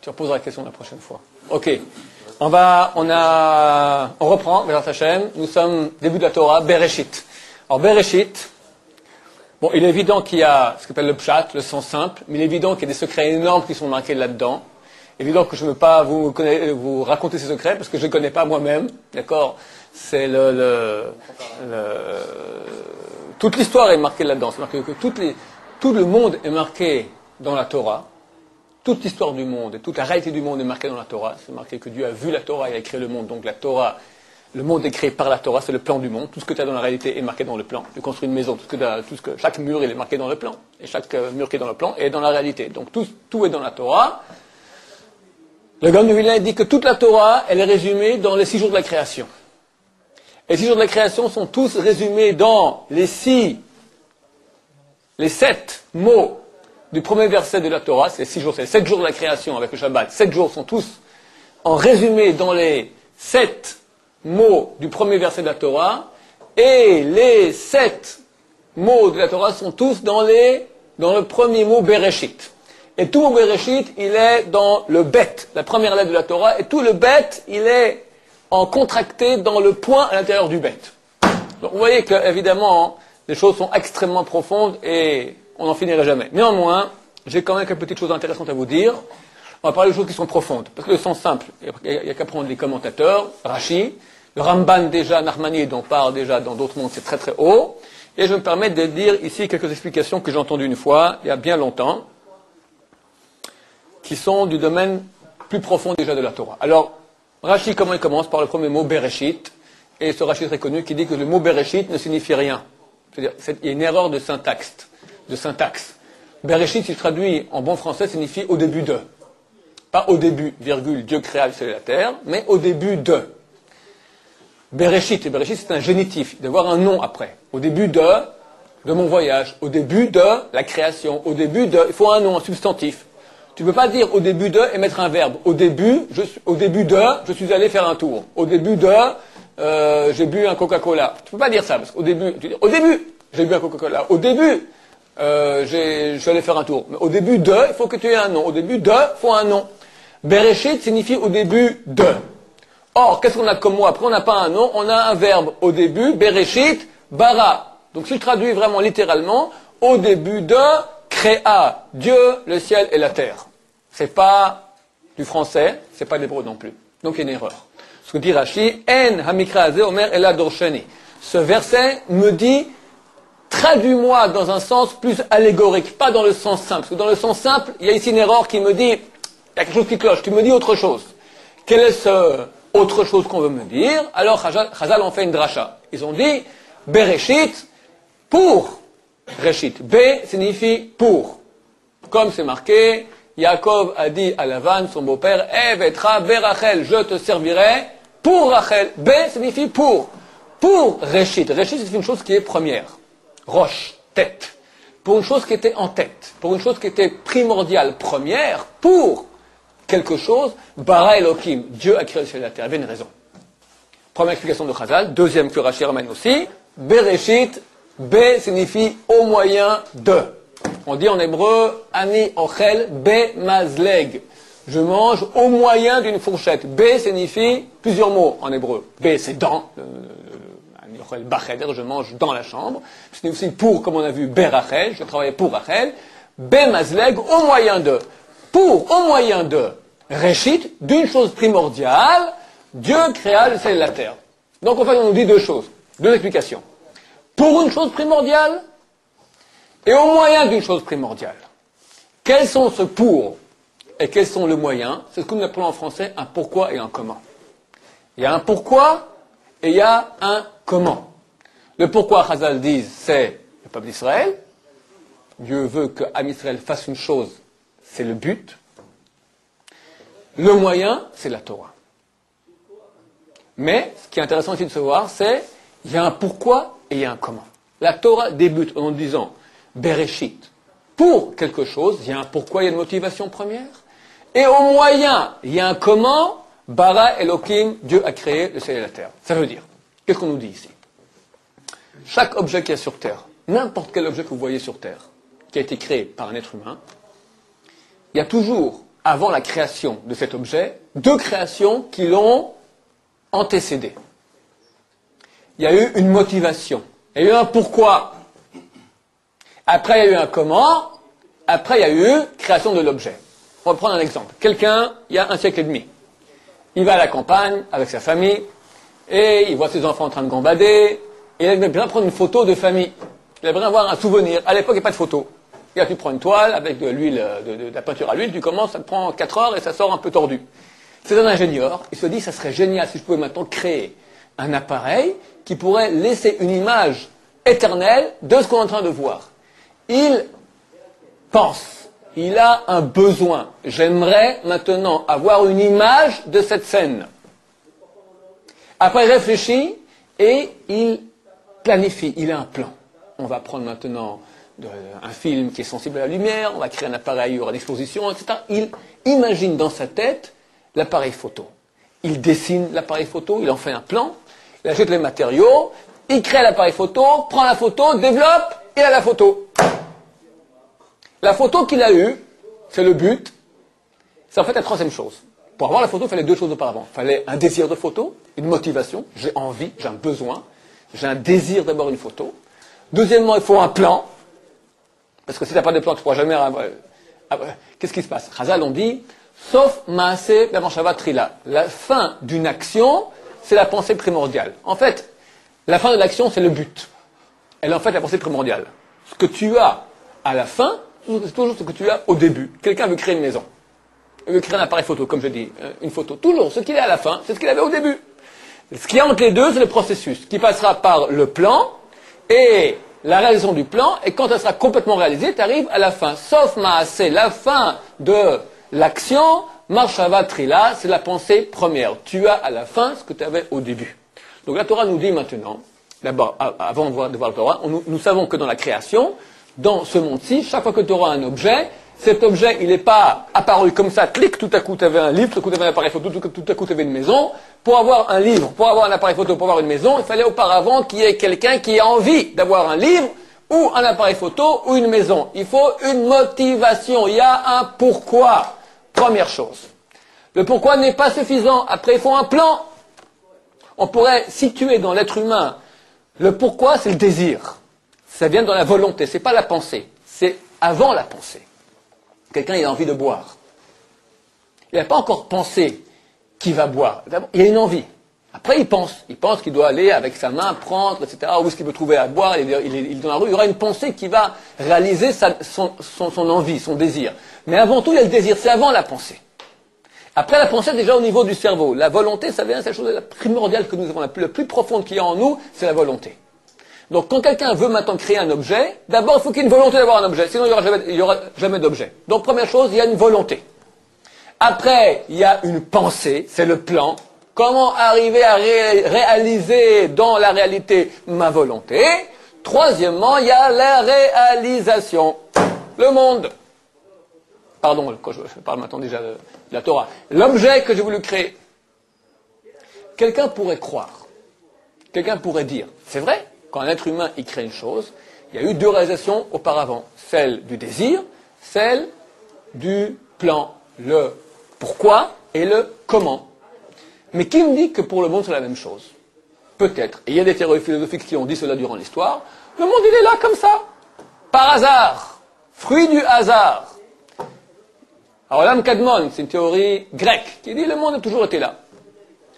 Tu reposeras la question la prochaine fois. Ok. On reprend, Bézat Hachem. Nous sommes début de la Torah, Bereshit. Alors, Bereshit, bon, il est évident qu'il y a ce qu'on appelle le pshat, le sens simple, mais il est évident qu'il y a des secrets énormes qui sont marqués là-dedans. Évident que je ne veux pas vous raconter ces secrets parce que je ne connais pas moi-même, d'accord? C'est toute l'histoire est marquée là-dedans. C'est marqué que tout le monde est marqué dans la Torah. Toute l'histoire du monde et toute la réalité du monde est marquée dans la Torah. C'est marqué que Dieu a vu la Torah et a créé le monde. Donc la Torah, le monde est créé par la Torah, c'est le plan du monde. Tout ce que tu as dans la réalité est marqué dans le plan. Tu construis une maison, chaque mur il est marqué dans le plan. Et chaque mur qui est dans le plan est dans la réalité. Donc tout est dans la Torah. Le Gaon de Vilna dit que toute la Torah, elle est résumée dans les 6 jours de la création. Et les 6 jours de la création sont tous résumés dans les 7 mots du premier verset de la Torah. C'est 6 jours, c'est les 7 jours de la création avec le Shabbat. 7 jours sont tous en résumé dans les 7 mots du premier verset de la Torah. Et les 7 mots de la Torah sont tous dans le premier mot Bereshit. Et tout le Bereshit, il est dans le bet, la première lettre de la Torah, et tout le bet, il est en contracté dans le point à l'intérieur du bet. Donc vous voyez que, évidemment, les choses sont extrêmement profondes et on n'en finirait jamais. Néanmoins, j'ai quand même quelques petites choses intéressantes à vous dire. On va parler de choses qui sont profondes. Parce que le sens simple, il n'y a qu'à prendre les commentateurs, Rashi, le Ramban déjà, Nachmani, dont on parle déjà dans d'autres mondes, c'est très très haut. Et je me permets de dire ici quelques explications que j'ai entendues une fois, il y a bien longtemps, qui sont du domaine plus profond déjà de la Torah. Alors, Rashi, comment il commence? Par le premier mot, Bereshit. Et ce Rashi très connu qui dit que le mot Bereshit ne signifie rien. C'est-à-dire, il y a une erreur de syntaxe. Bereshit, s'il traduit en bon français, signifie au début de. Pas au début, virgule, Dieu créa le ciel et la terre, mais au début de. Bereshit, et Bereshit, c'est un génitif. Il doit y avoir un nom après. Au début de mon voyage. Au début de la création. Au début de, il faut un nom, un substantif. Tu ne peux pas dire au début de et mettre un verbe. Au début de, je suis allé faire un tour. Au début de, j'ai bu un Coca-Cola. Tu ne peux pas dire ça, parce qu'au début, tu dis, au début, j'ai bu un Coca-Cola. Au début, je suis allé faire un tour. Mais au début de, il faut que tu aies un nom. Au début de, il faut un nom. Bereshit signifie au début de. Or, qu'est-ce qu'on a comme mot après? On n'a pas un nom, on a un verbe. Au début, Bereshit, bara. Donc si je traduis vraiment littéralement, au début de, créa Dieu le ciel et la terre. C'est pas du français, c'est pas de l'hébreu non plus. Donc il y a une erreur. Ce que dit Rashi, En hamikra azeh omer ela dorshani. Ce verset me dit, traduis-moi dans un sens plus allégorique, pas dans le sens simple. Parce que dans le sens simple, il y a ici une erreur qui me dit, il y a quelque chose qui cloche, tu me dis autre chose. Quelle est ce autre chose qu'on veut me dire? Alors Chazal ont fait une dracha. Ils ont dit, Bereshit, pour Reshit. B signifie pour. Comme c'est marqué, Yaakov a dit à Lavan, son beau-père, Evetra berachel, je te servirai pour Rachel. B signifie pour. Pour Reshit. Reshit, c'est une chose qui est première. Roche, tête. Pour une chose qui était en tête. Pour une chose qui était primordiale, première, pour quelque chose, bara Elohim. Dieu a créé le ciel et la terre. Il y avait une raison. Première explication de Chazal. Deuxième que Rashi ramène aussi. Bereshit. B signifie au moyen de. On dit en hébreu, ani ochel be mazleg. Je mange au moyen d'une fourchette. B signifie plusieurs mots en hébreu. B c'est dans, ani ochel bacheder, je mange dans la chambre. C'est aussi pour, comme on a vu, berachel, je travaille pour Rachel. B mazleg, au moyen de. Pour, au moyen de. Reshit, d'une chose primordiale, Dieu créa le ciel et la terre. Donc en fait on nous dit deux choses, deux explications. Pour une chose primordiale et au moyen d'une chose primordiale. Quels sont ce pour et quels sont le moyen? C'est ce que nous appelons en français un pourquoi et un comment. Il y a un pourquoi et il y a un comment. Le pourquoi, Chazal disent, c'est le peuple d'Israël. Dieu veut que Am Israël fasse une chose, c'est le but. Le moyen, c'est la Torah. Mais, ce qui est intéressant ici de se voir, c'est il y a un pourquoi et il y a un comment. La Torah débute en disant Bereshit. Pour quelque chose, il y a un pourquoi, il y a une motivation première. Et au moyen, il y a un comment. Bara Elohim, Dieu a créé le ciel et la terre. Ça veut dire, qu'est-ce qu'on nous dit ici? Chaque objet qu'il y a sur terre, n'importe quel objet que vous voyez sur terre, qui a été créé par un être humain, il y a toujours avant la création de cet objet, deux créations qui l'ont antécédé. Il y a eu une motivation. Il y a eu un pourquoi. Après, il y a eu un comment. Après, il y a eu création de l'objet. On va prendre un exemple. Quelqu'un, il y a un siècle et demi, il va à la campagne avec sa famille et il voit ses enfants en train de gambader et il aimerait bien prendre une photo de famille. Il aimerait avoir un souvenir. À l'époque, il n'y a pas de photo. Et là, tu prends une toile avec de l'huile, de la peinture à l'huile, tu commences, ça te prend 4 heures et ça sort un peu tordu. C'est un ingénieur, il se dit, ça serait génial si je pouvais maintenant créer un appareil qui pourrait laisser une image éternelle de ce qu'on est en train de voir. Il pense, il a un besoin. J'aimerais maintenant avoir une image de cette scène. Après, il réfléchit et il planifie, il a un plan. On va prendre maintenant un film qui est sensible à la lumière, on va créer un appareil, il y aura une exposition, etc. Il imagine dans sa tête l'appareil photo. Il dessine l'appareil photo, il en fait un plan, il achète les matériaux, il crée l'appareil photo, prend la photo, développe, et a la photo. La photo qu'il a eue, c'est le but, c'est en fait la troisième chose. Pour avoir la photo, il fallait deux choses auparavant. Il fallait un désir de photo, une motivation, j'ai envie, j'ai un besoin, j'ai un désir d'avoir une photo. Deuxièmement, il faut un plan, parce que si tu n'as pas de plan, tu ne pourras jamais... Qu'est-ce qui se passe? Chazal, on dit, sauf Maaseh B'Machshava Trila. La fin d'une action, c'est la pensée primordiale. En fait, la fin de l'action, c'est le but. Elle est en fait la pensée primordiale. Ce que tu as à la fin, c'est toujours ce que tu as au début. Quelqu'un veut créer une maison. Il veut créer un appareil photo, comme je dis, une photo. Toujours, ce qu'il est à la fin, c'est ce qu'il avait au début. Ce qui est entre les deux, c'est le processus, qui passera par le plan et la réalisation du plan, et quand elle sera complètement réalisée, tu arrives à la fin. Sauf Maaseh, la fin de l'action, Marshava Trila, c'est la pensée première. Tu as à la fin ce que tu avais au début. Donc la Torah nous dit maintenant, d'abord, avant de voir la Torah, nous savons que dans la création, dans ce monde-ci, chaque fois que tu auras un objet, cet objet, il n'est pas apparu comme ça, clic, tout à coup tu avais un livre, tout à coup tu avais un appareil photo, tout à coup tu avais une maison. Pour avoir un livre, pour avoir un appareil photo, pour avoir une maison, il fallait auparavant qu'il y ait quelqu'un qui ait envie d'avoir un livre, ou un appareil photo, ou une maison. Il faut une motivation, il y a un pourquoi. Première chose. Le pourquoi n'est pas suffisant, après il faut un plan. On pourrait situer dans l'être humain, le pourquoi c'est le désir. Ça vient dans la volonté, c'est pas la pensée, c'est avant la pensée. Quelqu'un il a envie de boire. Il n'a pas encore pensé qu'il va boire. D'abord, il a une envie. Après, il pense qu'il doit aller avec sa main, prendre, etc. Où est-ce qu'il peut trouver à boire, il est dans la rue. Il y aura une pensée qui va réaliser son envie, son désir. Mais avant tout, il y a le désir, c'est avant la pensée. Après la pensée, déjà au niveau du cerveau. La volonté, ça vient, c'est la chose la primordiale que nous avons, la plus profonde qu'il y a en nous, c'est la volonté. Donc quand quelqu'un veut maintenant créer un objet, d'abord il faut qu'il y ait une volonté d'avoir un objet, sinon il n'y aura jamais d'objet. Donc première chose, il y a une volonté. Après, il y a une pensée, c'est le plan. Comment arriver à réaliser dans la réalité ma volonté? Troisièmement, il y a la réalisation. Le monde. Pardon, quand je parle maintenant déjà de la Torah. L'objet que j'ai voulu créer. Quelqu'un pourrait croire. Quelqu'un pourrait dire. C'est vrai, quand un être humain y crée une chose, il y a eu deux réalisations auparavant. Celle du désir, celle du plan. Le pourquoi et le comment. Mais qui me dit que pour le monde c'est la même chose? Peut-être. Et il y a des théories philosophiques qui ont dit cela durant l'histoire. Le monde il est là comme ça. Par hasard. Fruit du hasard. Alors l'âme Kadmon, c'est une théorie grecque qui dit le monde a toujours été là.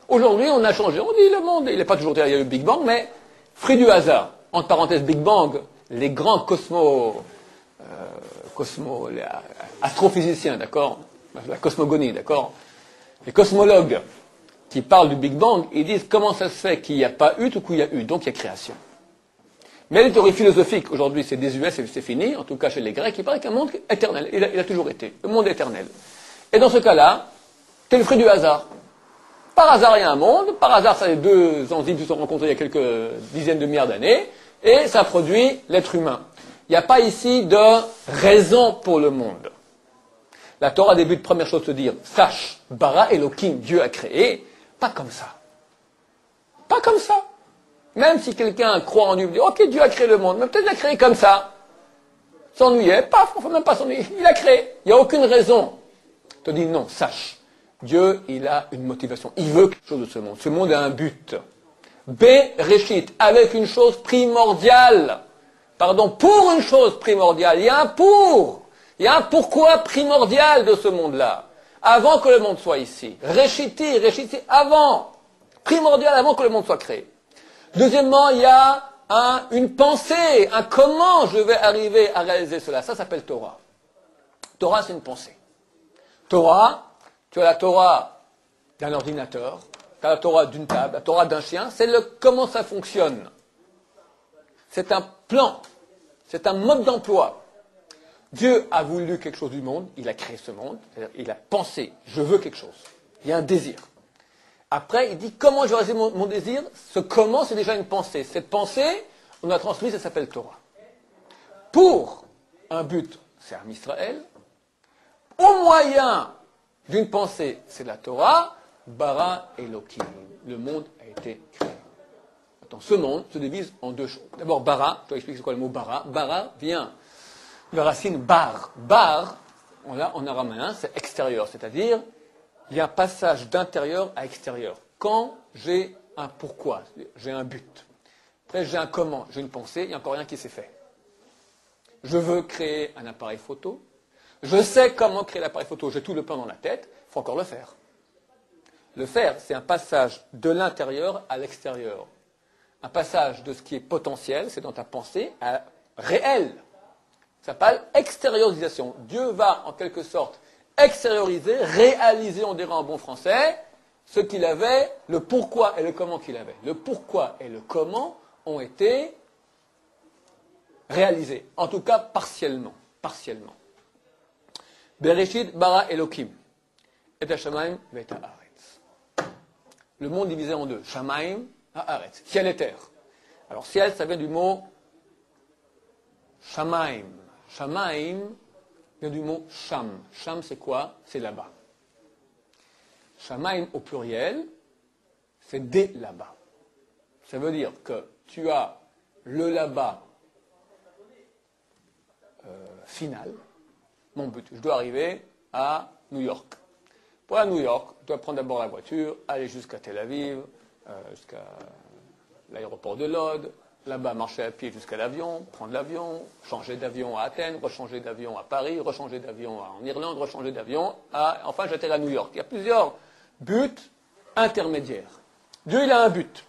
Aujourd'hui on a changé. On dit le monde, il n'est pas toujours été là, il y a eu le Big Bang, mais fruit du hasard. Entre parenthèses Big Bang, les grands les astrophysiciens, d'accord? La cosmogonie, d'accord? Les cosmologues qui parlent du Big Bang, ils disent comment ça se fait qu'il n'y a pas eu tout coup il y a eu, donc il y a création. Mais les théories philosophiques, aujourd'hui c'est désuet, c'est fini, en tout cas chez les Grecs, il paraît qu'un monde éternel, il a toujours été, le monde est éternel. Et dans ce cas-là, c'est le fruit du hasard. Par hasard il y a un monde, par hasard ça les deux enzymes se sont rencontrés il y a quelques dizaines de milliards d'années, et ça produit l'être humain. Il n'y a pas ici de raison pour le monde. La Torah débute, première chose, se dire, sache, bara Elohim, Dieu a créé, pas comme ça. Pas comme ça. Même si quelqu'un croit en Dieu, dit, ok, Dieu a créé le monde, mais peut-être il a créé comme ça. S'ennuyait, paf, on ne faut même pas s'ennuyer, il a créé. Il n'y a aucune raison te dit non, sache, Dieu, il a une motivation, il veut quelque chose de ce monde. Ce monde a un but. Bereshit, avec une chose primordiale. Pardon, pour une chose primordiale. Il y a un pour. Il y a un pourquoi primordial de ce monde-là. Avant que le monde soit ici. Reshiti, avant. Primordial avant que le monde soit créé. Deuxièmement, il y a une pensée, un comment je vais arriver à réaliser cela. Ça s'appelle Torah. Torah, c'est une pensée. Torah, tu as la Torah d'un ordinateur, tu as la Torah d'une table, la Torah d'un chien, c'est le comment ça fonctionne. C'est un plan, c'est un mode d'emploi. Dieu a voulu quelque chose du monde, il a créé ce monde, il a pensé, je veux quelque chose. Il y a un désir. Après, il dit comment je vais réaliser mon désir. Ce comment, c'est déjà une pensée. Cette pensée, on a transmis, ça s'appelle Torah. Pour un but, c'est Am Israël. Au moyen d'une pensée, c'est la Torah. Bara Elokim. Le monde a été créé. Attends, ce monde se divise en deux choses. D'abord, bara. Je vais expliquer c'est quoi le mot bara. Bara vient de la racine bar. Bar, en araméen, c'est extérieur. C'est-à-dire, il y a un passage d'intérieur à extérieur. Quand j'ai un pourquoi, j'ai un but. Après, j'ai un comment, j'ai une pensée, il n'y a encore rien qui s'est fait. Je veux créer un appareil photo. Je sais comment créer l'appareil photo, j'ai tout le plan dans la tête, il faut encore le faire. Le faire, c'est un passage de l'intérieur à l'extérieur. Un passage de ce qui est potentiel, c'est dans ta pensée, à réel. Ça s'appelle extériorisation. Dieu va, en quelque sorte, extérioriser, réaliser, on dirait en bon français, ce qu'il avait, le pourquoi et le comment qu'il avait. Le pourquoi et le comment ont été réalisés. En tout cas, partiellement. Partiellement. Bereshit bara Elokim. Et Shamaim et Haaretz. Le monde divisé en deux. Shamaim, Haaretz. Ciel et terre. Alors, ciel, ça vient du mot Shamaim. Shamaim vient du mot Sham. Sham, c'est quoi? C'est là-bas. Shamaim au pluriel, c'est des là-bas. Ça veut dire que tu as le là-bas final. Mon but, je dois arriver à New York. Pour aller à New York, je dois prendre d'abord la voiture, aller jusqu'à Tel Aviv, jusqu'à l'aéroport de Lod, là-bas marcher à pied jusqu'à l'avion, prendre l'avion, changer d'avion à Athènes, rechanger d'avion à Paris, rechanger d'avion en Irlande, rechanger d'avion à... Enfin, j'atterris à New York. Il y a plusieurs buts intermédiaires. Dieu, il a un but.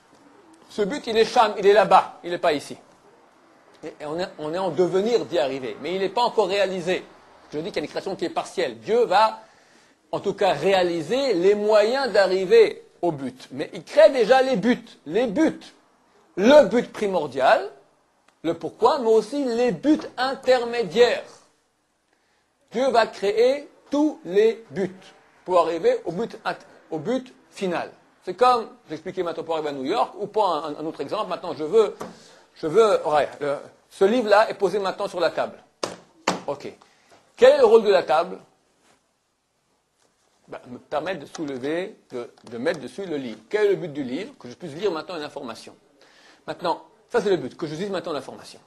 Ce but, il est Sham, il est là-bas, il n'est pas ici. Et on est en devenir d'y arriver, mais il n'est pas encore réalisé. Je dis qu'il y a une création qui est partielle. Dieu va, en tout cas, réaliser les moyens d'arriver au but. Mais il crée déjà les buts. Les buts. Le but primordial, le pourquoi, mais aussi les buts intermédiaires. Dieu va créer tous les buts pour arriver au but final. C'est comme, j'expliquais maintenant pour arriver à New York, ou pour un autre exemple, maintenant ce livre-là est posé maintenant sur la table. Ok. Quel est le rôle de la table? Me permettre de soulever, de mettre dessus le livre. Quel est le but du livre? Que je puisse lire maintenant une information. Maintenant, ça c'est le but, que je lise maintenant l'information.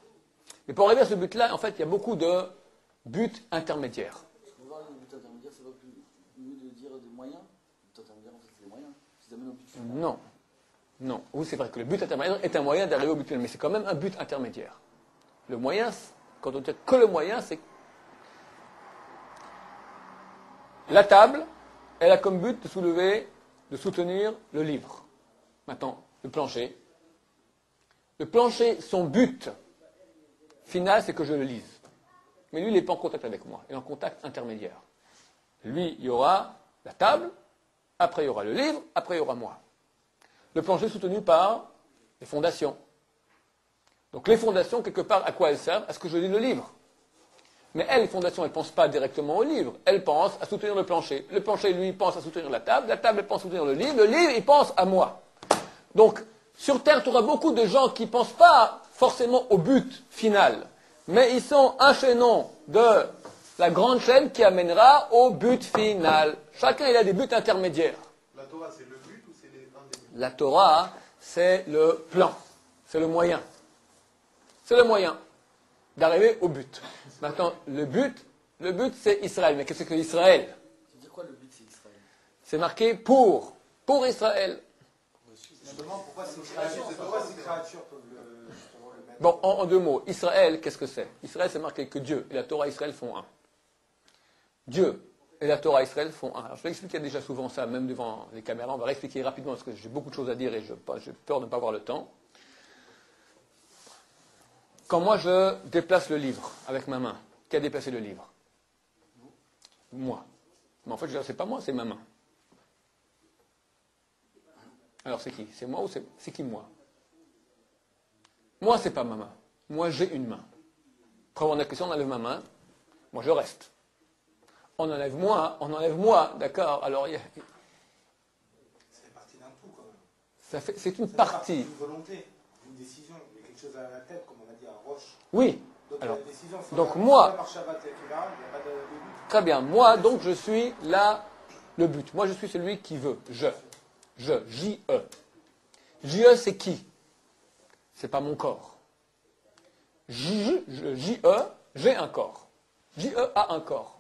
Mais pour arriver à ce but-là, en fait, il y a beaucoup de buts intermédiaires. Pour voir les buts intermédiaires, c'est pas plus mieux de dire des moyens? Les buts intermédiaires, en fait, c'est des moyens. Si ça mène au but final. Non. Non. Oui, c'est vrai que le but intermédiaire est un moyen d'arriver au but final, mais c'est quand même un but intermédiaire. Le moyen, quand on dit que le moyen, c'est... La table, elle a comme but de soutenir le livre. Maintenant, le plancher. Le plancher, son but final, c'est que je le lise. Mais lui, il n'est pas en contact avec moi. Il est en contact intermédiaire. Lui, il y aura la table, après il y aura le livre, après il y aura moi. Le plancher est soutenu par les fondations. Donc les fondations, quelque part, à quoi elles servent? À ce que je lis le livre. Mais elles, les fondations, elles ne pensent pas directement au livre. Elles pensent à soutenir le plancher. Le plancher, lui, pense à soutenir la table elle pense à soutenir le livre il pense à moi. Donc, sur Terre, tu auras beaucoup de gens qui ne pensent pas forcément au but final, mais ils sont un chaînon de la grande chaîne qui amènera au but final. Chacun, il a des buts intermédiaires. La Torah, c'est le but ou c'est un des buts? La Torah, c'est le plan, c'est le moyen. C'est le moyen d'arriver au but. Maintenant, le but, c'est Israël. Mais qu'est-ce que Israël? C'est dire quoi C'est marqué pour Israël. Je me demande pourquoi ces créatures peuvent justement le mettre. Bon, en deux mots, Israël, qu'est-ce que c'est? Israël, c'est marqué que Dieu et la Torah Israël font un. Dieu et la Torah Israël font un. Alors, je vais expliquer déjà souvent ça, même devant les caméras. On va réexpliquer rapidement parce que j'ai beaucoup de choses à dire et j'ai peur de ne pas avoir le temps. Quand moi je déplace le livre avec ma main, qui a déplacé le livre? Moi. Mais en fait, c'est pas moi, c'est ma main. Alors c'est qui? C'est moi ou c'est qui moi? Moi, c'est pas ma main. Moi, j'ai une main. Après, on a question, on enlève ma main. Moi, je reste. On enlève moi, d'accord? Alors, C'est partie d'un tout, quand même. c'est une partie. D'une volonté, d'une décision. Il y a quelque chose à la tête, comme on a dit, à Roche. Oui. Donc, Alors, la décision, donc moi, par Shabbat, là, il n'y a pas de but. très bien. Moi, donc, je suis là, le but. Moi, je suis celui qui veut. J-E. J-E, c'est qui? C'est pas mon corps. J-E, j'ai un corps. J-E a un corps.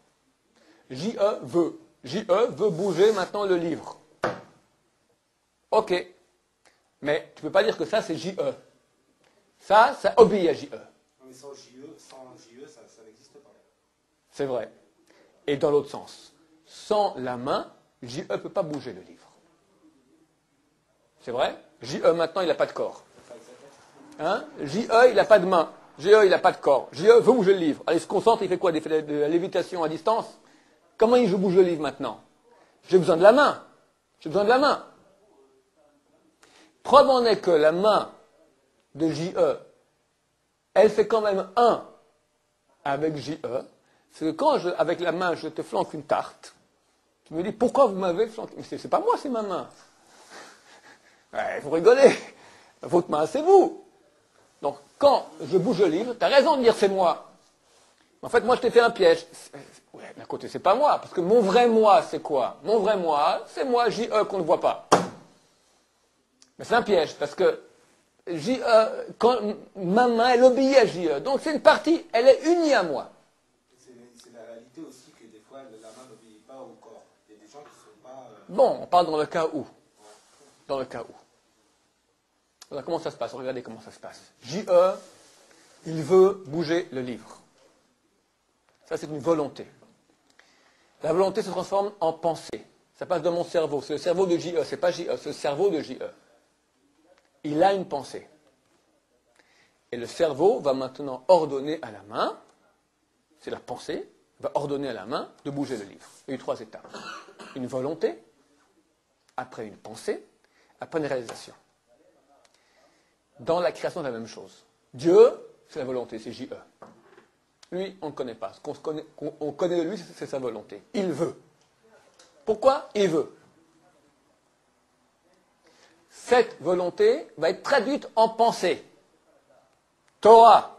J-E veut. J-E veut bouger maintenant le livre. Ok. Mais tu ne peux pas dire que ça, c'est J-E. Ça obéit à J-E. Non, mais sans JE, ça n'existe pas. C'est vrai. Et dans l'autre sens, sans la main, J-E ne peut pas bouger le livre. C'est vrai? J-E, maintenant, il n'a pas de corps. Hein? J-E, il n'a pas de main. J-E, il n'a pas de corps. J-E veut bouger le livre. Allez, il se concentre, il fait quoi? Il fait de la lévitation à distance? Comment il bouge le livre maintenant? J'ai besoin de la main. J'ai besoin de la main. Preuve en est que la main de J-E, elle fait quand même un avec J-E. C'est que quand, avec la main, je te flanque une tarte, tu me dis, pourquoi vous m'avez flanqué? Mais c'est pas moi, c'est ma main. Ouais, vous rigolez. Votre main, c'est vous. Donc, quand je bouge le livre, tu as raison de dire c'est moi. En fait, moi, je t'ai fait un piège. Ouais, d'un côté, c'est pas moi. Parce que mon vrai moi, c'est quoi? Mon vrai moi, c'est moi, J-E, qu'on ne voit pas. Mais c'est un piège, parce que J-E, quand ma main, elle obéit à J-E. Donc, c'est une partie, elle est unie à moi. C'est la réalité aussi que des fois, la main n'obéit pas au corps. Il y a des gens qui ne sont pas... Bon, on parle dans le cas où. Dans le cas où. Alors, comment ça se passe? Regardez comment ça se passe. J-E, il veut bouger le livre. Ça, c'est une volonté. La volonté se transforme en pensée. Ça passe dans mon cerveau. C'est le cerveau de J-E. C'est pas J-E, c'est le cerveau de J-E. Il a une pensée. Et le cerveau va maintenant ordonner à la main, c'est la pensée, va ordonner à la main de bouger le livre. Il y a eu 3 étapes. Une volonté, après une pensée, après une réalisation. Dans la création, c'est la même chose. Dieu, c'est la volonté, c'est J-E. Lui, on ne connaît pas. Ce qu'on connaît de lui, c'est sa volonté. Il veut. Pourquoi il veut? Cette volonté va être traduite en pensée. Torah.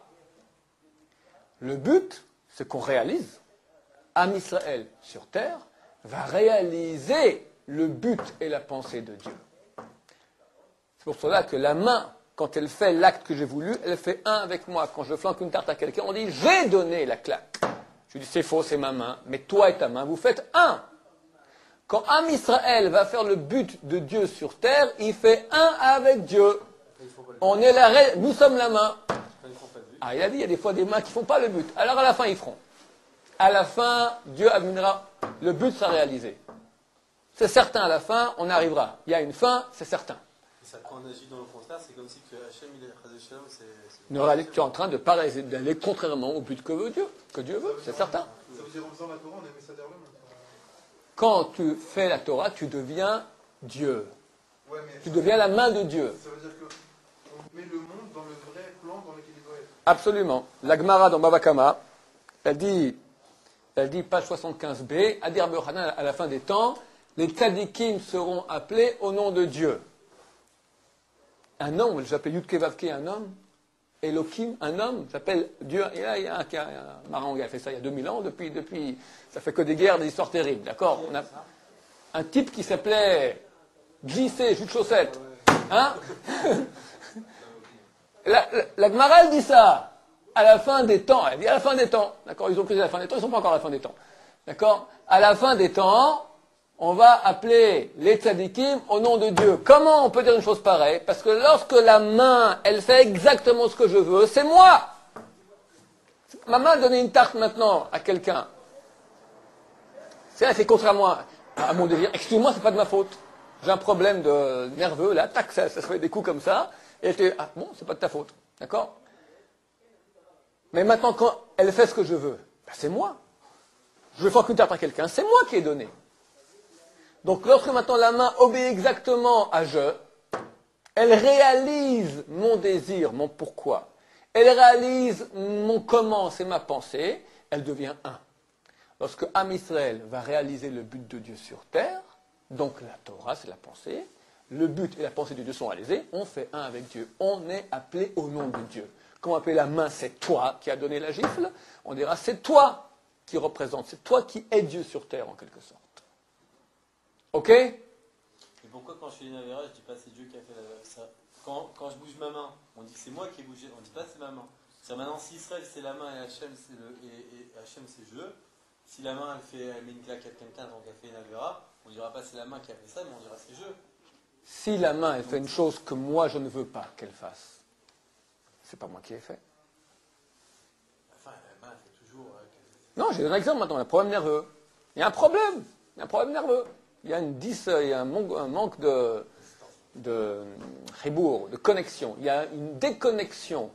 Le but, c'est qu'on réalise. Am Israël sur terre va réaliser le but et la pensée de Dieu. C'est pour cela que la main, quand elle fait l'acte que j'ai voulu, elle fait un avec moi. Quand je flanque une tarte à quelqu'un, on dit « j'ai donné la claque ». Je dis « c'est faux, c'est ma main ». Mais toi et ta main, vous faites un. Quand Am Israël va faire le but de Dieu sur terre, il fait un avec Dieu. On est nous sommes la main. Ah, il a dit, il y a des fois des mains qui ne font pas le but. Alors à la fin, ils feront. À la fin, Dieu amènera, le but sera réalisé. C'est certain, à la fin, on arrivera. Il y a une fin, c'est certain. Et ça, quand on agit dans le contraire, c'est comme si que Hachem, il est Shalom, Tu es en train de pas d'aller contrairement au but que veut Dieu, que Dieu veut, c'est certain. Ça veut dire en faisant la Torah, on est Messader l'homme. Quand tu fais la Torah, tu deviens Dieu. Ouais, mais Tu deviens la main de Dieu. ça veut dire qu'on met le monde dans le vrai plan dans lequel il doit être. Absolument. La Gemara dans Bava Kama, elle dit page 75b, Adir Bechanan à la fin des temps, les tzadikim seront appelés au nom de Dieu. Un homme, j'appelle Yudke Vavke un homme, Elohim, un homme, s'appelle Dieu. Et là, il y a un Marang qui a fait ça il y a 2000 ans, depuis, ça fait que des guerres, des histoires terribles, d'accord? On a un type qui s'appelait JC, jus de chaussette. Hein? La Gemara, elle dit ça. À la fin des temps, elle dit à la fin des temps. D'accord? Ils ont pris à la fin des temps, ils ne sont pas encore à la fin des temps. D'accord? À la fin des temps, on va appeler les tzadikim au nom de Dieu. Comment on peut dire une chose pareille? Parce que lorsque la main, elle fait exactement ce que je veux, c'est moi. Ma main a donné une tarte maintenant à quelqu'un. C'est contraire à mon désir. Excuse-moi, c'est pas de ma faute. J'ai un problème de nerveux, là, tac, ça se fait des coups comme ça. Et elle dit, ah bon, c'est pas de ta faute. D'accord? Mais maintenant, quand elle fait ce que je veux, ben c'est moi. Je veux faire qu'une tarte à quelqu'un, c'est moi qui ai donné. Donc lorsque maintenant la main obéit exactement à je, elle réalise mon désir, mon pourquoi. Elle réalise mon comment, c'est ma pensée, elle devient un. Lorsque Am Israël va réaliser le but de Dieu sur terre, donc la Torah, c'est la pensée, le but et la pensée de Dieu sont réalisés, on fait un avec Dieu. On est appelé au nom de Dieu. Quand on appelle la main, c'est toi qui as donné la gifle, on dira c'est toi qui représente, c'est toi qui es Dieu sur terre en quelque sorte. Ok? Et pourquoi quand je fais une avéra, je dis pas c'est Dieu qui a fait ça? Quand je bouge ma main, on dit que c'est moi qui ai bougé, on dit pas c'est ma main. C'est maintenant si Israël c'est la main et Hachem c'est je. Si la main elle met une claque à quelqu'un donc elle fait une avéra, on dira pas c'est la main qui a fait ça, mais on dira c'est je. Si la main elle fait une chose que moi je ne veux pas qu'elle fasse, c'est pas moi qui ai fait. Enfin la main elle fait toujours. Non, j'ai un exemple maintenant, un problème nerveux. Il y a un problème, nerveux. Il y a un manque de ribour, de connexion. Il y a une déconnexion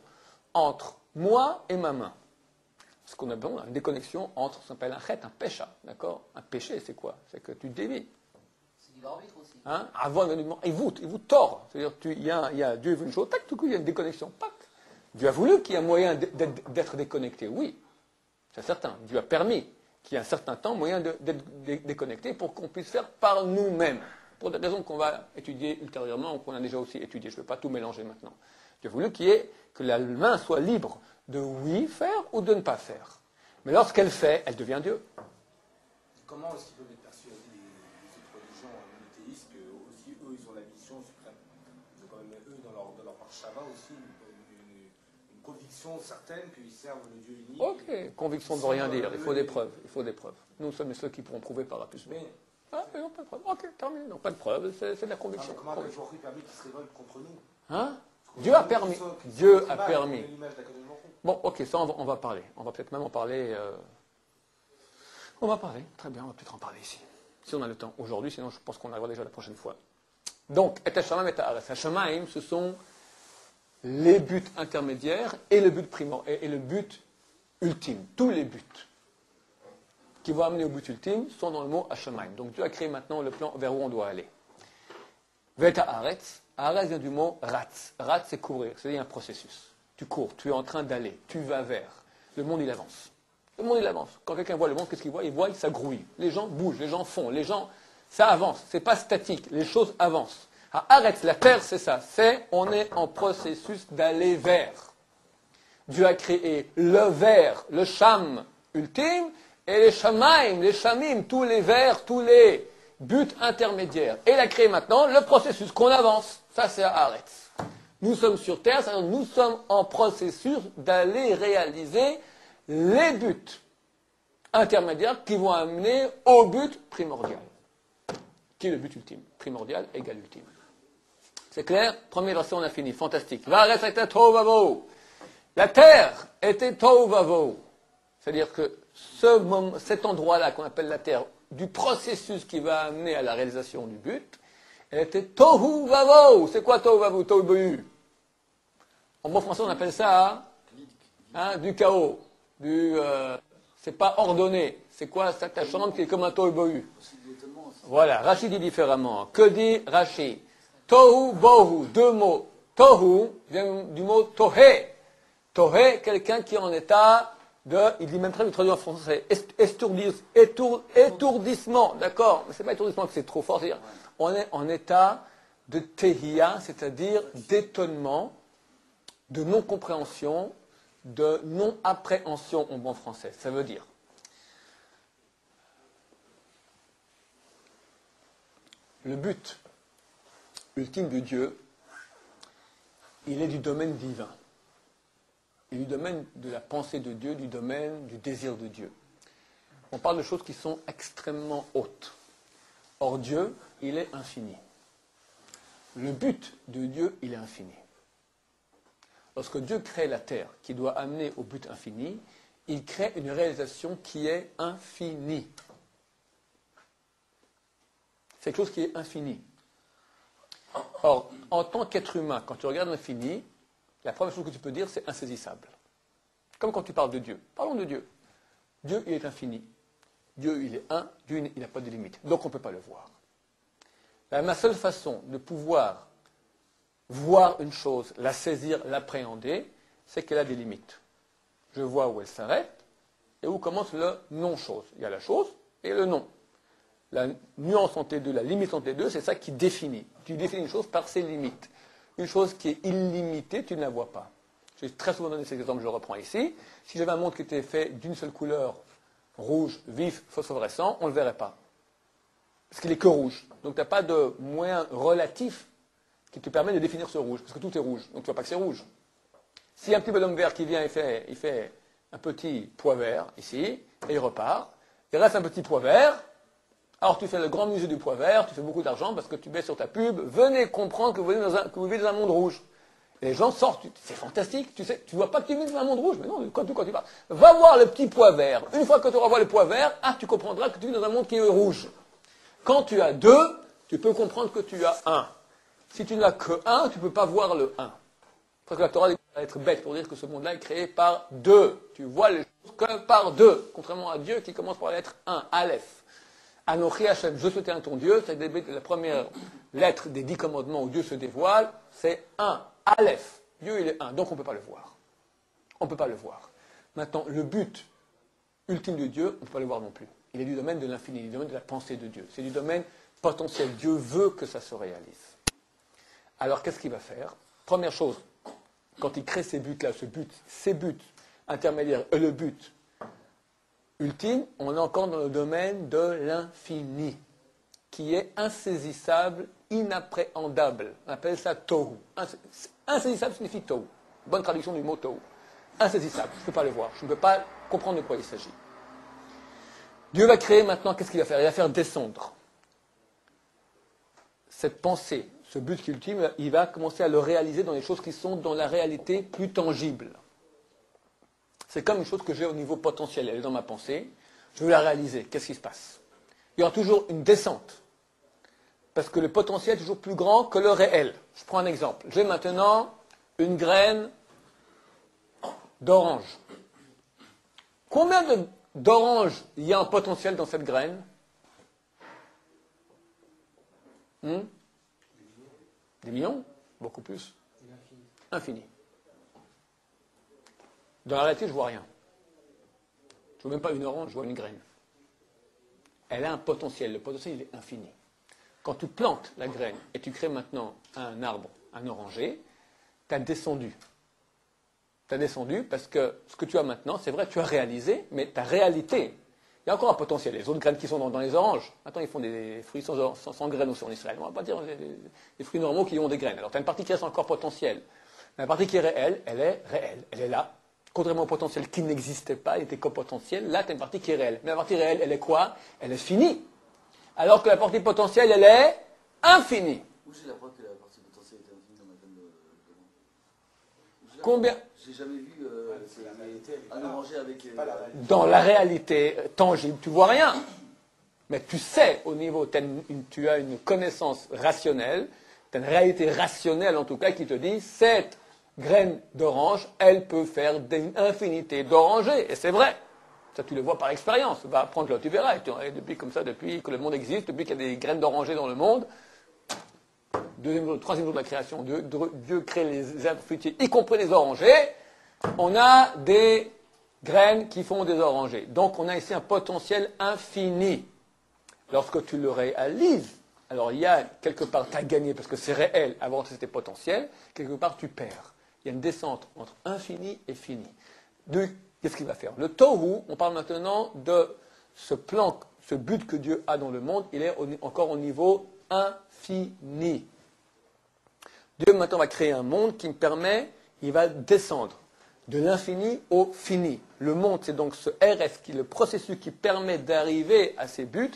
entre moi et ma main. Ce qu'on appelle une déconnexion entre ce qu'on appelle un chet, un pécha, d'accord? Un péché, c'est quoi? C'est que tu dévies. C'est du arbitre aussi. Hein? Avant l'événement, il vous tord. C'est-à-dire, Dieu veut une chose, tac, tout coup, il y a une déconnexion, pac. Dieu a voulu qu'il y ait un moyen d'être déconnecté, oui. C'est certain. Dieu a permis qu'il y ait un certain temps moyen d'être déconnecté pour qu'on puisse faire par nous-mêmes. Pour des raisons qu'on va étudier ultérieurement ou qu'on a déjà aussi étudiées. Je ne vais pas tout mélanger maintenant. Dieu a voulu que la main soit libre de oui faire ou de ne pas faire. Mais lorsqu'elle fait, elle devient Dieu. Comment est-ce qu'ils peuvent être persuadés les autres religions monothéistes que aussi eux ils ont la mission suprême? Ils ont quand même eux dans leur Shava aussi une conviction certaine qu'ils servent le Dieu unique. Ok, conviction ne veut rien dire, il faut des preuves. Nous sommes ceux qui pourront prouver par A plus B. Ah, mais non, pas de preuve. Ok, terminé. Non, pas de preuve, c'est de la conviction. Comment le jour permet qu'ils se révoltent contre nous? Hein? Dieu a permis. Dieu a permis. Bon, ok, ça on va parler. On va peut-être même en parler. On va parler, très bien, on va peut-être en parler ici. Si on a le temps aujourd'hui, sinon je pense qu'on arrivera déjà la prochaine fois. Donc, et Hashemaim et Haaretz. Hashemaim, ce sont les buts intermédiaires et le but et le but ultime. Tous les buts qui vont amener au but ultime sont dans le mot Hashemaim. Donc Dieu a créé maintenant le plan vers où on doit aller. Veta Haaretz. Haaretz vient du mot ratz. Ratz, c'est courir, c'est un processus. Tu cours, tu es en train d'aller, tu vas vers. Le monde, il avance. Le monde, il avance. Quand quelqu'un voit le monde, qu'est-ce qu'il voit? Il voit, ça grouille. Les gens bougent, les gens font, ça avance. C'est pas statique, les choses avancent. Haaretz, la terre, c'est ça. On est en processus d'aller vers. Dieu a créé le vers, le sham ultime, et les shamaim, les shamim, tous les vers, tous les buts intermédiaires. Et il a créé maintenant le processus qu'on avance. Ça, c'est Haaretz. Nous sommes sur terre, c'est-à-dire nous sommes en processus d'aller réaliser les buts intermédiaires qui vont amener au but primordial. Qui est le but ultime? Primordial égale ultime. C'est clair? Premier verset, on a fini. Fantastique. Va'aretz hayta tohu vavohu. La terre était tohu vavohu. C'est-à-dire que cet endroit-là qu'on appelle la terre, du processus qui va amener à la réalisation du but, elle était tohu vavohu. C'est quoi tohu vavohu? Tohu bohu. En bon français, on appelle ça du chaos. C'est pas ordonné. C'est quoi ta chambre qui est comme un tohu bohu? Voilà, Rashi dit différemment. Que dit Rashi? Tohu bohu, deux mots. Tohu vient du mot tohe. Tohe, quelqu'un qui est en état il dit même très bien traduit en français, étourdissement, d'accord? Mais c'est pas étourdissement que c'est trop fort, c'est-à-dire, on est en état de tehia, c'est-à-dire d'étonnement, de non-compréhension, de non-appréhension en bon français. Ça veut dire, le but ultime de Dieu, il est du domaine divin. Et du domaine de la pensée de Dieu, du domaine du désir de Dieu. On parle de choses qui sont extrêmement hautes. Or Dieu, il est infini. Le but de Dieu, il est infini. Lorsque Dieu crée la terre, qui doit amener au but infini, il crée une réalisation qui est infinie. C'est quelque chose qui est infini. Or, en tant qu'être humain, quand tu regardes l'infini, la première chose que tu peux dire, c'est insaisissable. Comme quand tu parles de Dieu. Parlons de Dieu. Dieu, il est infini. Dieu, il est un. Dieu, il n'a pas de limite. Donc, on ne peut pas le voir. Ma seule façon de pouvoir voir une chose, la saisir, l'appréhender, c'est qu'elle a des limites. Je vois où elle s'arrête et où commence le non-chose. Il y a la chose et le non. La nuance entre les deux, la limite entre les deux, c'est ça qui définit. Tu définis une chose par ses limites. Une chose qui est illimitée, tu ne la vois pas. J'ai très souvent donné cet exemple, je le reprends ici. Si j'avais un monde qui était fait d'une seule couleur, rouge, vif, phosphorescent, on ne le verrait pas. Parce qu'il n'est que rouge. Donc tu n'as pas de moyen relatif qui te permet de définir ce rouge, parce que tout est rouge. Donc tu ne vois pas que c'est rouge. Si un petit bonhomme vert qui vient et fait un petit pois vert, ici, et il repart, il reste un petit pois vert, alors tu fais le grand musée du pois vert, tu fais beaucoup d'argent parce que tu mets sur ta pub, venez comprendre que vous vivez dans un monde rouge. Et les gens sortent, c'est fantastique, tu sais, tu vois pas que tu vis dans un monde rouge, mais non, quand tu parles. Va voir le petit pois vert. Une fois que tu auras vu le pois vert, tu comprendras que tu vis dans un monde qui est rouge. Quand tu as deux, tu peux comprendre que tu as un. Si tu n'as que un, tu ne peux pas voir le un. Parce que la Torah va être bête pour dire que ce monde-là est créé par deux. Tu vois les choses que par deux, contrairement à Dieu qui commence par la lettre 1, Aleph. Anochi Hashem, je suis ton Dieu, c'est la première lettre des 10 commandements où Dieu se dévoile, c'est 1, Aleph. Dieu, il est 1, donc on ne peut pas le voir. On ne peut pas le voir. Maintenant, le but ultime de Dieu, on ne peut pas le voir non plus. Il est du domaine de l'infini, du domaine de la pensée de Dieu. C'est du domaine potentiel. Dieu veut que ça se réalise. Alors, qu'est-ce qu'il va faire? Première chose, quand il crée ces buts-là, ces buts intermédiaires et le but ultime, on est encore dans le domaine de l'infini, qui est insaisissable, inappréhendable. On appelle ça tohu. Insaisissable signifie tohu. Bonne traduction du mot tohu. Insaisissable, je ne peux pas le voir, je ne peux pas comprendre de quoi il s'agit. Dieu va créer maintenant, qu'est-ce qu'il va faire? Il va faire descendre cette pensée, ce but ultime, il va commencer à le réaliser dans les choses qui sont dans la réalité plus tangibles. C'est comme une chose que j'ai au niveau potentiel, elle est dans ma pensée, je veux la réaliser, qu'est-ce qui se passe? Il y aura toujours une descente, parce que le potentiel est toujours plus grand que le réel. Je prends un exemple, j'ai maintenant une graine d'orange. Combien d'oranges il y a en potentiel dans cette graine? Des millions? Beaucoup plus. Infini. Dans la réalité, je ne vois rien. Je ne vois même pas une orange, je vois une graine. Elle a un potentiel. Le potentiel, il est infini. Quand tu plantes la graine et tu crées maintenant un arbre, un oranger, tu as descendu. Tu as descendu parce que ce que tu as maintenant, c'est vrai, tu as réalisé, mais ta réalité, il y a encore un potentiel. Les autres graines qui sont dans les oranges, maintenant ils font des fruits sans graines aussi en Israël. On ne va pas dire des fruits normaux qui ont des graines. Alors tu as une partie qui reste encore potentielle. La partie qui est réelle, elle est réelle. Elle est là. Contrairement au potentiel qui n'existait pas, il était qu'au potentiel, là tu as une partie qui est réelle. Mais la partie réelle, elle est quoi? Elle est finie. Alors que la partie potentielle, elle est infinie. Où j'ai la preuve que la partie potentielle était infinie dans ma graine de Combien? J'ai jamais vu un oranger avec... Dans la réalité tangible, tu vois rien. Mais tu sais, au niveau, tu as une connaissance rationnelle, tu as une réalité rationnelle en tout cas qui te dit, cette graine d'orange, elle peut faire une infinité d'orangers. Et c'est vrai. Ça, tu le vois par expérience. Va apprendre là, tu verras. Et depuis que le monde existe, depuis qu'il y a des graines d'oranger dans le monde, troisième jour de la création, Dieu crée les arbres fruitiers, y compris les orangers. On a des graines qui font des orangers. Donc, on a ici un potentiel infini. Lorsque tu le réalises, alors il y a quelque part, tu as gagné parce que c'est réel, avant c'était potentiel, quelque part tu perds. Il y a une descente entre infini et fini. Qu'est-ce qu'il va faire? Le tohu, on parle maintenant de ce plan, ce but que Dieu a dans le monde, il est encore au niveau infini. Dieu maintenant va créer un monde qui me permet, il va descendre de l'infini au fini. Le monde, c'est donc ce RS, qui est le processus qui permet d'arriver à ces buts,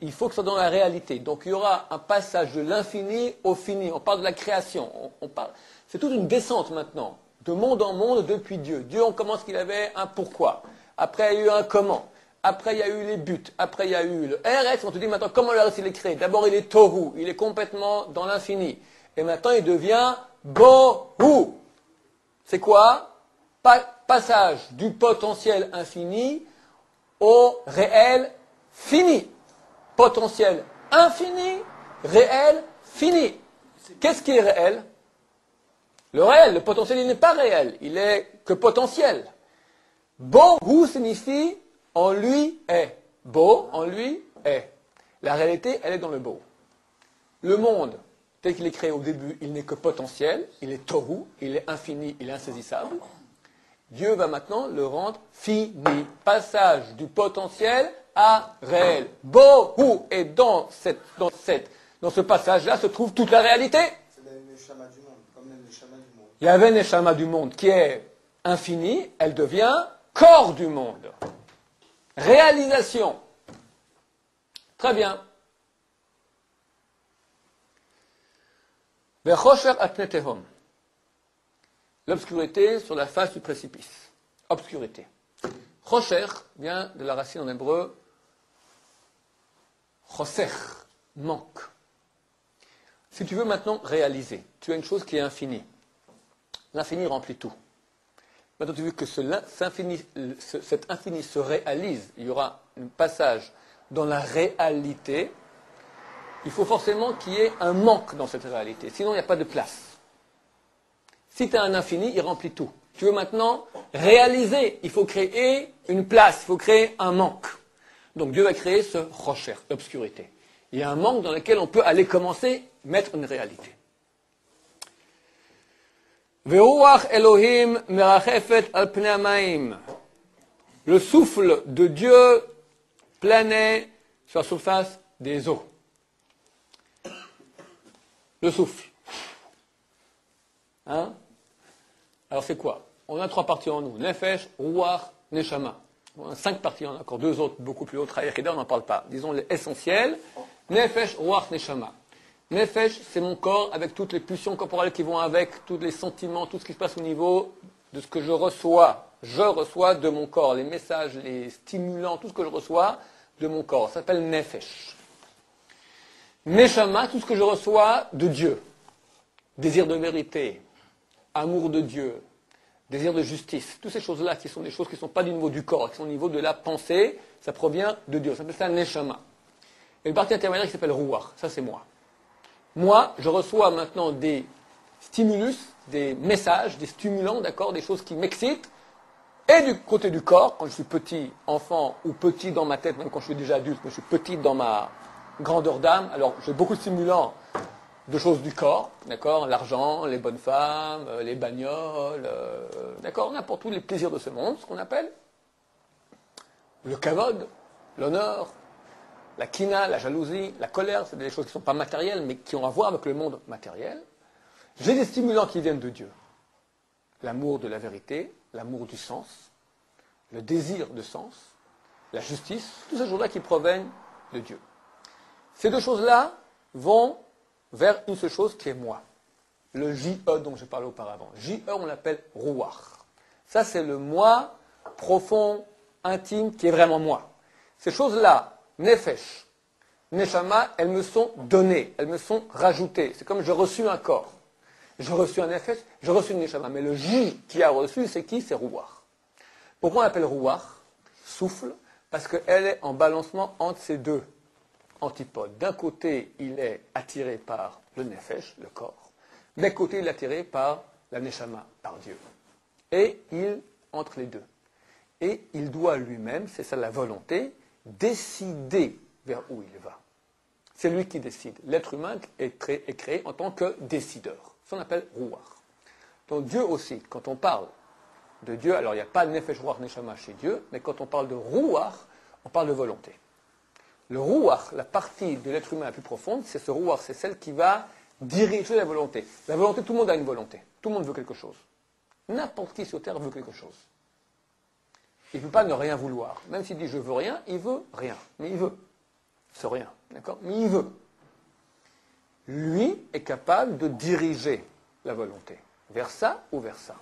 Il faut que ce soit dans la réalité. Donc il y aura un passage de l'infini au fini. On parle de la création. C'est toute une descente maintenant, de monde en monde depuis Dieu. Dieu, on commence qu'il avait un pourquoi. Après, il y a eu un comment. Après, il y a eu les buts. Après, il y a eu le RS. On te dit maintenant comment le RS il est créé. D'abord, il est Tohu. Il est complètement dans l'infini. Et maintenant, il devient Bohu. C'est quoi? Passage du potentiel infini au réel fini. Potentiel infini, réel fini. Qu'est-ce qui est réel? Le réel, le potentiel, il n'est pas réel. Il est que potentiel. Bohu signifie en lui est. Bo, en lui est. La réalité, elle est dans le beau. Le monde, tel qu'il est créé au début, il n'est que potentiel, il est tohu, il est infini, il est insaisissable. Dieu va maintenant le rendre fini. Passage du potentiel à réel. Bohu. Et dans ce passage-là se trouve toute la réalité. C'est le neshama du monde, comme le neshama du monde. Il y avait neshama du monde qui est infini, elle devient corps du monde. Réalisation. Très bien. Vechosher atne tehom. L'obscurité sur la face du précipice. Obscurité. Chosher vient de la racine en hébreu choser, manque. Si tu veux maintenant réaliser, tu as une chose qui est infinie. L'infini remplit tout. Maintenant, tu veux que cet infini se réalise, il y aura un passage dans la réalité. Il faut forcément qu'il y ait un manque dans cette réalité, sinon il n'y a pas de place. Si tu as un infini, il remplit tout. Tu veux maintenant réaliser, il faut créer une place, il faut créer un manque. Donc Dieu va créer ce rocher, l'obscurité. Il y a un manque dans lequel on peut aller commencer, mettre une réalité. Ve'ruach Elohim merachefet al pnei hamaim. Le souffle de Dieu planait sur la surface des eaux. Le souffle. Hein? Alors c'est quoi? On a 3 parties en nous. Nefesh, Ruach, Neshama. On a 5 parties, on a encore 2 autres, beaucoup plus autres. On n'en parle pas. Disons l'essentiel. Nefesh, Ruach, Neshama. Nefesh, c'est mon corps avec toutes les pulsions corporelles qui vont avec, tous les sentiments, tout ce qui se passe au niveau de ce que je reçois. Je reçois de mon corps, les messages, les stimulants, tout ce que je reçois de mon corps. Ça s'appelle Nefesh. Neshama, tout ce que je reçois de Dieu. Désir de vérité, amour de Dieu, désir de justice. Toutes ces choses-là qui sont des choses qui ne sont pas du niveau du corps, qui sont au niveau de la pensée, ça provient de Dieu. Ça s'appelle ça Neshama. Et une partie intermédiaire qui s'appelle Ruach. Ça, c'est moi. Moi, je reçois maintenant des stimulus, des messages, des stimulants, d'accord, des choses qui m'excitent. Et du côté du corps, quand je suis petit enfant ou petit dans ma tête, même quand je suis déjà adulte, mais je suis petit dans ma grandeur d'âme, alors j'ai beaucoup de stimulants de choses du corps, d'accord, l'argent, les bonnes femmes, les bagnoles, d'accord, n'importe où les plaisirs de ce monde, ce qu'on appelle le kavod, l'honneur, la kina, la jalousie, la colère, c'est des choses qui ne sont pas matérielles, mais qui ont à voir avec le monde matériel. J'ai des stimulants qui viennent de Dieu. L'amour de la vérité, l'amour du sens, le désir de sens, la justice, toutes ces choses-là qui proviennent de Dieu. Ces 2 choses-là vont vers une seule chose qui est moi. Le J-E dont j'ai parlé auparavant. J-E, on l'appelle Ruach. Ça, c'est le moi profond, intime, qui est vraiment moi. Ces choses-là, Nefesh, Neshama, elles me sont données, elles me sont rajoutées. C'est comme j'ai reçu un corps. J'ai reçu un Nefesh, j'ai reçu une Neshama. Mais le J qui a reçu, c'est qui? C'est Ruach. Pourquoi on l'appelle Ruach? Souffle, parce qu'elle est en balancement entre ces 2 antipodes. D'un côté, il est attiré par le Nefesh, le corps. D'un côté, il est attiré par la Neshama, par Dieu. Et il, entre les 2. Et il doit lui-même, c'est ça la volonté, décider vers où il va. C'est lui qui décide. L'être humain est créé en tant que décideur. Ça, on appelle Ruach. Donc Dieu aussi, quand on parle de Dieu, alors il n'y a pas Nefesh, Ruach, Neshama chez Dieu, mais quand on parle de Ruach, on parle de volonté. Le Ruach, la partie de l'être humain la plus profonde, c'est ce Ruach, c'est celle qui va diriger la volonté. La volonté, tout le monde a une volonté. Tout le monde veut quelque chose. N'importe qui sur Terre veut quelque chose. Il ne peut pas ne rien vouloir. Même s'il dit je veux rien, il veut rien. Mais il veut. C'est rien, d'accord? Mais il veut. Lui est capable de diriger la volonté. Vers ça ou vers ça.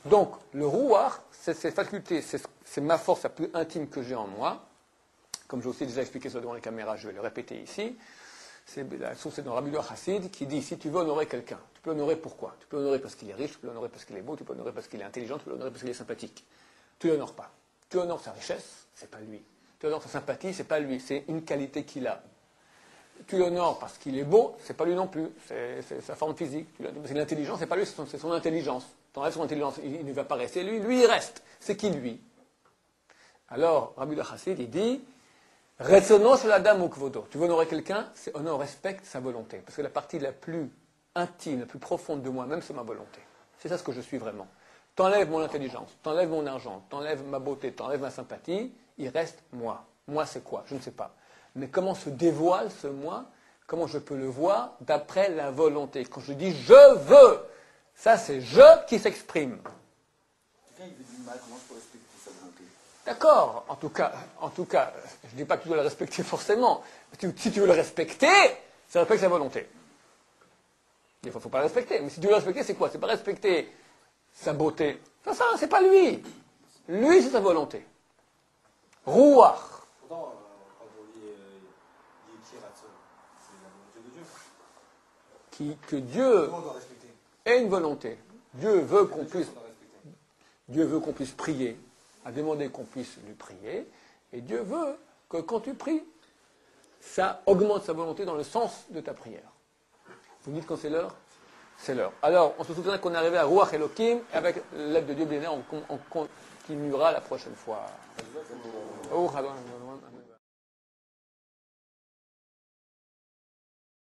Donc, le rouar, c'est cette faculté, c'est ma force la plus intime que j'ai en moi. Comme j'ai aussi déjà expliqué ça devant les caméras, je vais le répéter ici. La source est dans Rabbi Yehuda Chassid qui dit, si tu veux honorer quelqu'un, tu peux l'honorer pourquoi? Tu peux l'honorer parce qu'il est riche, tu peux l'honorer parce qu'il est beau, tu peux l'honorer parce qu'il est intelligent, tu peux l'honorer parce qu'il est sympathique. Tu ne l'honores pas. Tu honores sa richesse, c'est pas lui. Tu honores sa sympathie, c'est pas lui, c'est une qualité qu'il a. Tu l'honores parce qu'il est beau, c'est pas lui non plus, c'est sa forme physique. Parce qu'il est intelligent, c'est pas lui, c'est son intelligence. Tu enlèves son intelligence, il ne va pas rester lui, il reste. C'est qui lui? Alors, Rabbi Yehuda Chassid, il dit, Retsono shel adam hu kvodo. Tu veux honorer quelqu'un, c'est honore, respecte sa volonté. Parce que la partie la plus intime, la plus profonde de moi-même, c'est ma volonté. C'est ça ce que je suis vraiment. T'enlèves mon intelligence, t'enlèves mon argent, t'enlèves ma beauté, t'enlèves ma sympathie, il reste moi. Moi, c'est quoi? Je ne sais pas. Mais comment se dévoile ce moi? Comment je peux le voir d'après la volonté? Quand je dis je veux, ça c'est je qui s'exprime. Quelqu'un il veut du mal, comment je peux respecter sa volonté? D'accord, en tout cas, je ne dis pas que tu dois le respecter forcément. Si tu veux le respecter, ça respecte sa volonté. Il ne faut pas le respecter. Mais si tu veux le respecter, c'est quoi? C'est pas respecter sa beauté. Ça, c'est pas lui. Lui, c'est sa volonté. Rouach. Pourtant, quand on lit Yekhiratson, c'est la volonté de Dieu. Que Dieu Tout le monde doit respecter. ait une volonté. Dieu veut qu'on Dieu, puisse, on doit respecter. Dieu veut qu'on puisse prier, a demandé qu'on puisse lui prier, et Dieu veut que quand tu pries, ça augmente sa volonté dans le sens de ta prière. Vous me dites quand c'est l'heure? C'est l'heure. Alors, on se souvient qu'on est arrivé à Ruach Elohim, et avec l'aide de Dieu bien on continuera la prochaine fois. Oh,